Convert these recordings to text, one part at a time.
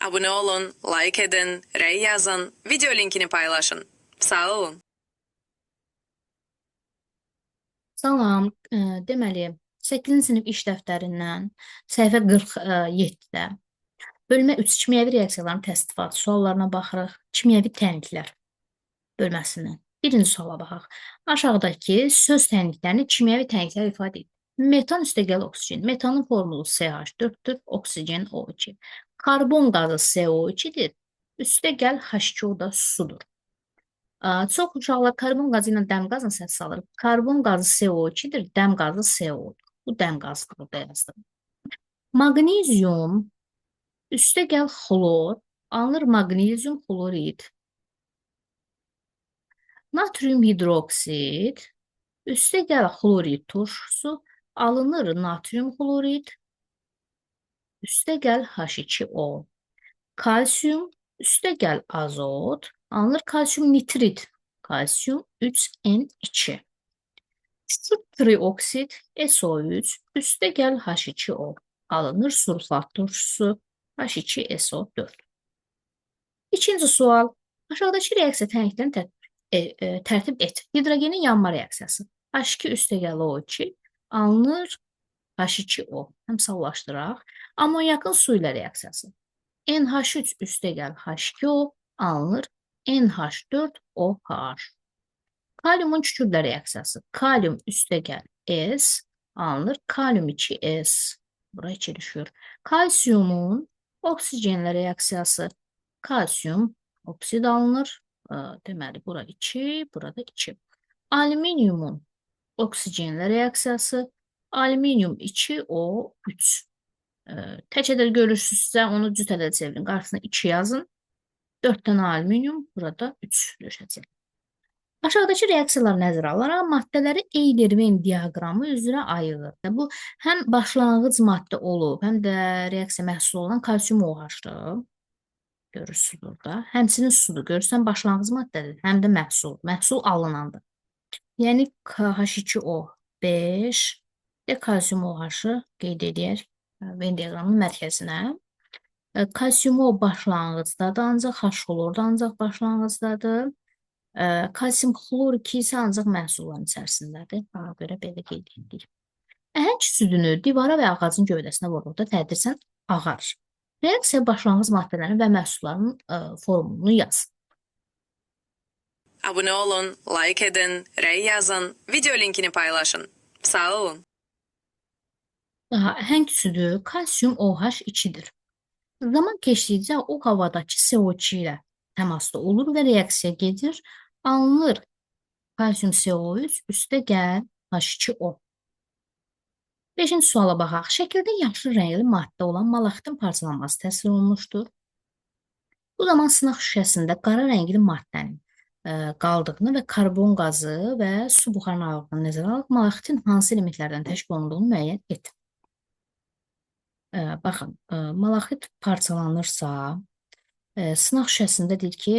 Abone olun, like edin, rəy yazın, video linkini paylaşın. Sağ olun. Salam, deməli, 8-ci sinif iş dəftərindən səhifə 47-də bölmə 3 kimyəvi reaksiyaların təsnifatı suallarına baxırıq. Kimyəvi tənglər bölməsindən. Birinci suala baxaq. Aşağıdakı söz tənglərini kimyəvi tənglər ifadə edir. Metan üstəgəl oksigen. Metanın formulu CH4-dür, oksigen O2. Karbon qazı CO2-dir, üstəgəl H2O da sudur. Çox uşaqlar karbon qazı ilə dəm qazını səhv salır. Karbon qazı CO2-dir, dəm qazı CO-dur. Bu dəm qazıdır, burada yazdım. Maqnezium üstəgəl xlor, alınır maqnezium xlorid. Natrium hidroksid, üstəgəl xlorid turşusu, alınır natrium xlorid, üstəgəl H2O. Kalsium, üstəgəl azot, alınır kalsium nitrit, kalsium 3N2. Kükürt trioksid, SO3, üstəgəl H2O, alınır sulfat turşusu, H2SO4. İkinci sual, aşağıdakı reaksiya tənglərini tərtib et. Hidrogenin yanma reaksiyası. H2 üstəgəl O2, alınır H2O. Həmsallaşdıraq. Amonyakın su ilə reaksiyası. NH3 üstəgəl H2O, alınır NH4OH. Kaliumun kükürdlə reaksiyası. Kalium üstəgəl S, alınır kalium 2S. Bura 2 düşür. Kalsiumun oksigenlə reaksiyası. Kalsium oksid alınır. Deməli, bura 2, burada 2. Alüminiumun oksigenlə reaksiyası. Alüminium 2O3. Tək ədəd görürsünüzsə, onu cüt ədəd çevirin. Qarşısına 2 yazın. 4 dənə alüminium, burada 3 düşəcək. Aşağıdakı reaksiyalar nəzərə alaraq maddələri Eyler-Venn diaqramı üzrə ayırır. Bu, həm başlanğıc maddə olub, həm də reaksiya məhsulu olan kalsium OH-dır. Görürsünüz burada. Həmçinin sudur. Görürsən, başlanğıc maddədir, həm də məhsul. Məhsul alınandır. Yəni, H2O 5 və kalsium OH-ı qeyd edək Venn diaqramının mərkəzinə. Kalsium O başlanğıcdadır, ancaq H-xlor da ancaq başlanğıcdadır. Kalsium xlor 2 isə ancaq məhsulların içərisindədir. Ona görə belə qeyd etdik. Əhəng südünü divara və ağacın gövdəsinə vurduqda tədricən ağarır. Reaksiya başlanğıc maddələrin və məhsulların formulunu yaz. Abone olun, like edin, rəy yazın, video linkini paylaşın. Sağ olun. Əhəng südü kalsium OH2-dir. Zaman keçdikcə o havadakı CO2 ilə təmasda olur və reaksiya gedir. Alınır kalsium CO3 üstəgəl H2O. 5-ci suala baxaq. Şəkildə yaşıl rəngli maddə olan malaxitin parçalanması təsvir olunmuşdur. Bu zaman sınaq şüşəsində qara rəngli maddənin qaldığını və karbon qazı və su buxarının ağırlığını nəzərə alıb malaxitin hansı elementlərdən təşkil olunduğunu müəyyən et. Baxın, malaxit parçalanırsa, sınaq şüşəsində deyir ki,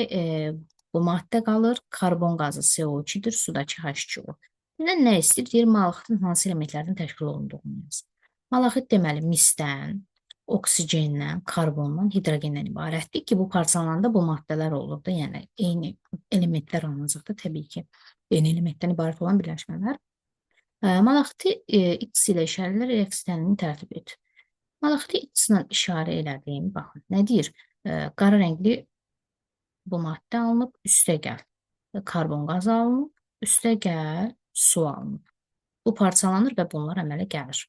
bu maddə qalır, karbon qazı CO2-dir, sudakı H2O. Bizdən nə istəyir? Deyir, malaxitin hansı elementlərdən təşkil olunduğunu yazır. Malaxit deməli misdən, oksigendən, karbondan, hidrogendən ibarətdir ki, bu parçalananda bu maddələr olur da, yəni eyni elementlər alınacaq da təbii ki, eyni elementdən ibarət olan birləşmələr. Malaxiti X ilə işarələr reaksiyanını tərtib et. Malaxiti X ilə işarə elədiyim, baxın, nə deyir? Qara rəngli bu maddə alınıb, üstəgəl karbon qazı alınıb, üstəgəl su alınıb. Bu parçalanır və bunlar əmələ gəlir.